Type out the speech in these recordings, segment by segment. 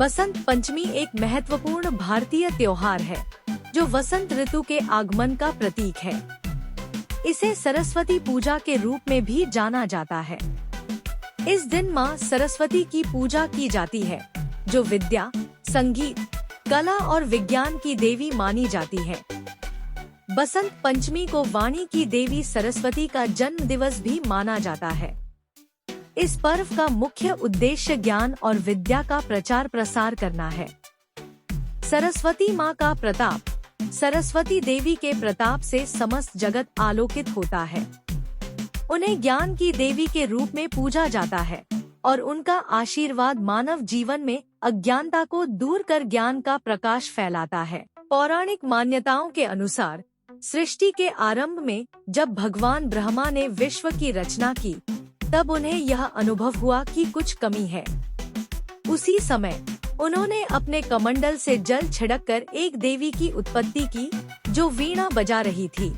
बसंत पंचमी एक महत्वपूर्ण भारतीय त्योहार है जो वसंत ऋतु के आगमन का प्रतीक है। इसे सरस्वती पूजा के रूप में भी जाना जाता है। इस दिन मां सरस्वती की पूजा की जाती है, जो विद्या, संगीत, कला और विज्ञान की देवी मानी जाती है। बसंत पंचमी को वाणी की देवी सरस्वती का जन्म दिवस भी माना जाता है। इस पर्व का मुख्य उद्देश्य ज्ञान और विद्या का प्रचार प्रसार करना है। सरस्वती माँ का प्रताप। सरस्वती देवी के प्रताप से समस्त जगत आलोकित होता है। उन्हें ज्ञान की देवी के रूप में पूजा जाता है और उनका आशीर्वाद मानव जीवन में अज्ञानता को दूर कर ज्ञान का प्रकाश फैलाता है। पौराणिक मान्यताओं के अनुसार सृष्टि के आरंभ में जब भगवान ब्रह्मा ने विश्व की रचना की, तब उन्हें यह अनुभव हुआ कि कुछ कमी है। उसी समय उन्होंने अपने कमंडल से जल छिड़ककर एक देवी की उत्पत्ति की, जो वीणा बजा रही थी।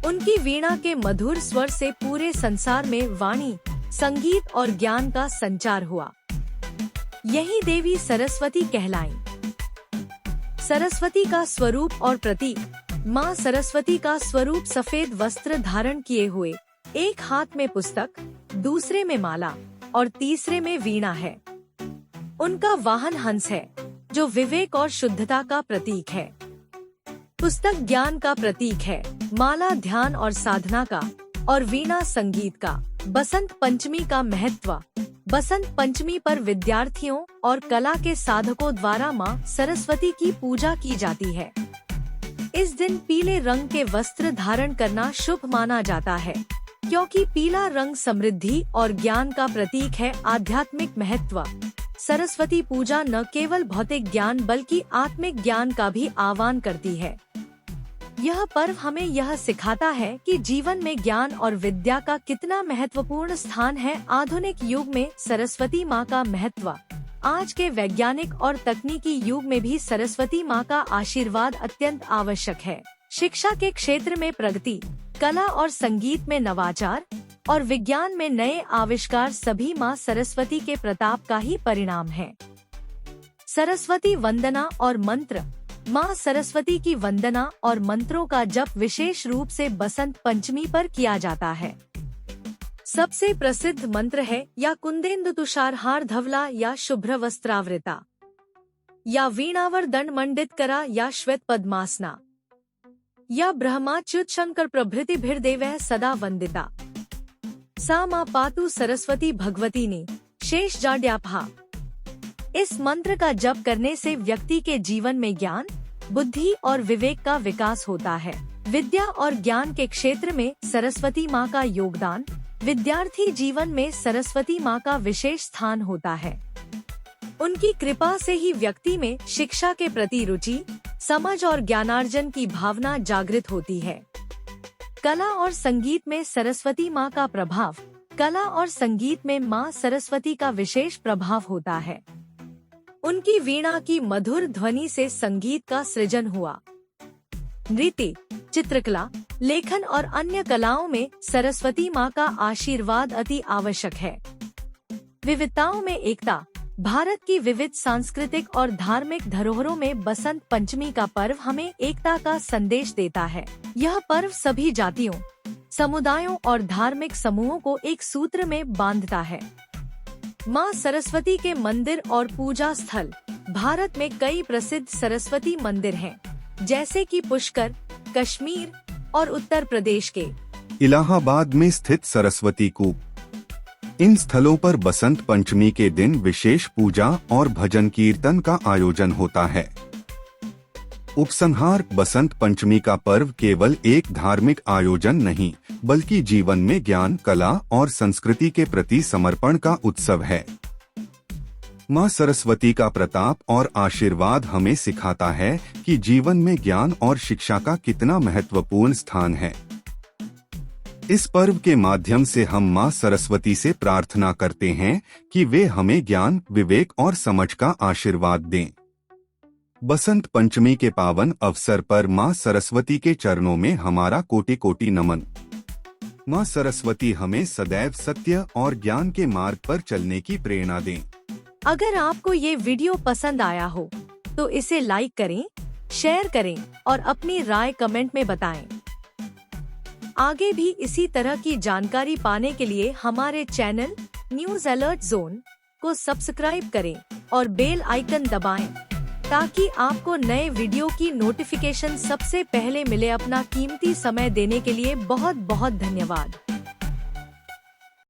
उनकी वीणा के मधुर स्वर से पूरे संसार में वाणी, संगीत और ज्ञान का संचार हुआ। यही देवी सरस्वती कहलाईं। सरस्वती का स्वरूप और प्रतीक। माँ सरस्वती का स्वरूप सफेद वस्त्र धारण किए हुए, एक हाथ में पुस्तक, दूसरे में माला और तीसरे में वीणा है। उनका वाहन हंस है, जो विवेक और शुद्धता का प्रतीक है। पुस्तक ज्ञान का प्रतीक है, माला ध्यान और साधना का और वीणा संगीत का। बसंत पंचमी का महत्व। बसंत पंचमी पर विद्यार्थियों और कला के साधकों द्वारा माँ सरस्वती की पूजा की जाती है। इस दिन पीले रंग के वस्त्र धारण करना शुभ माना जाता है, क्योंकि पीला रंग समृद्धि और ज्ञान का प्रतीक है। आध्यात्मिक महत्व। सरस्वती पूजा न केवल भौतिक ज्ञान बल्कि आत्मिक ज्ञान का भी आह्वान करती है। यह पर्व हमें यह सिखाता है कि जीवन में ज्ञान और विद्या का कितना महत्वपूर्ण स्थान है। आधुनिक युग में सरस्वती माँ का महत्व। आज के वैज्ञानिक और तकनीकी युग में भी सरस्वती माँ का आशीर्वाद अत्यंत आवश्यक है। शिक्षा के क्षेत्र में प्रगति, कला और संगीत में नवाचार और विज्ञान में नए आविष्कार सभी माँ सरस्वती के प्रताप का ही परिणाम है। सरस्वती वंदना और मंत्र। माँ सरस्वती की वंदना और मंत्रों का जप विशेष रूप से बसंत पंचमी पर किया जाता है। सबसे प्रसिद्ध मंत्र है या कुंदेन्दु तुषारहार धवला या शुभ्र वस्त्रावृता, या वीणावर दंड मंडित करा, या श्वेत पद्मासना, या ब्रह्माच्युत शंकर प्रभृतिभिर्देवैः सदा वंदिता। सा मां पातु सरस्वती भगवती ने शेष जाड्यापहा। इस मंत्र का जप करने से व्यक्ति के जीवन में ज्ञान, बुद्धि और विवेक का विकास होता है। विद्या और ज्ञान के क्षेत्र में सरस्वती माँ का योगदान। विद्यार्थी जीवन में सरस्वती माँ का विशेष स्थान होता है। उनकी कृपा से ही व्यक्ति में शिक्षा के प्रति रुचि, समझ और ज्ञानार्जन की भावना जागृत होती है। कला और संगीत में सरस्वती माँ का प्रभाव। कला और संगीत में माँ सरस्वती का विशेष प्रभाव होता है। उनकी वीणा की मधुर ध्वनि से संगीत का सृजन हुआ। नृत्य, चित्रकला, लेखन और अन्य कलाओं में सरस्वती माँ का आशीर्वाद अति आवश्यक है। विविधताओं में एकता। भारत की विविध सांस्कृतिक और धार्मिक धरोहरों में बसंत पंचमी का पर्व हमें एकता का संदेश देता है। यह पर्व सभी जातियों, समुदायों और धार्मिक समूहों को एक सूत्र में बांधता है। माँ सरस्वती के मंदिर और पूजा स्थल। भारत में कई प्रसिद्ध सरस्वती मंदिर हैं, जैसे कि पुष्कर, कश्मीर और उत्तर प्रदेश के इलाहाबाद में स्थित सरस्वती कूप। इन स्थलों पर बसंत पंचमी के दिन विशेष पूजा और भजन कीर्तन का आयोजन होता है। उपसंहार। बसंत पंचमी का पर्व केवल एक धार्मिक आयोजन नहीं, बल्कि जीवन में ज्ञान, कला और संस्कृति के प्रति समर्पण का उत्सव है। माँ सरस्वती का प्रताप और आशीर्वाद हमें सिखाता है कि जीवन में ज्ञान और शिक्षा का कितना महत्वपूर्ण स्थान है। इस पर्व के माध्यम से हम माँ सरस्वती से प्रार्थना करते हैं कि वे हमें ज्ञान, विवेक और समझ का आशीर्वाद दें। बसंत पंचमी के पावन अवसर पर माँ सरस्वती के चरणों में हमारा कोटि कोटि नमन। माँ सरस्वती हमें सदैव सत्य और ज्ञान के मार्ग पर चलने की प्रेरणा दें। अगर आपको ये वीडियो पसंद आया हो तो इसे लाइक करें, शेयर करें और अपनी राय कमेंट में बताएं। आगे भी इसी तरह की जानकारी पाने के लिए हमारे चैनल न्यूज अलर्ट जोन को सब्सक्राइब करें और बेल आइकन दबाएं, ताकि आपको नए वीडियो की नोटिफिकेशन सबसे पहले मिले। अपना कीमती समय देने के लिए बहुत बहुत धन्यवाद।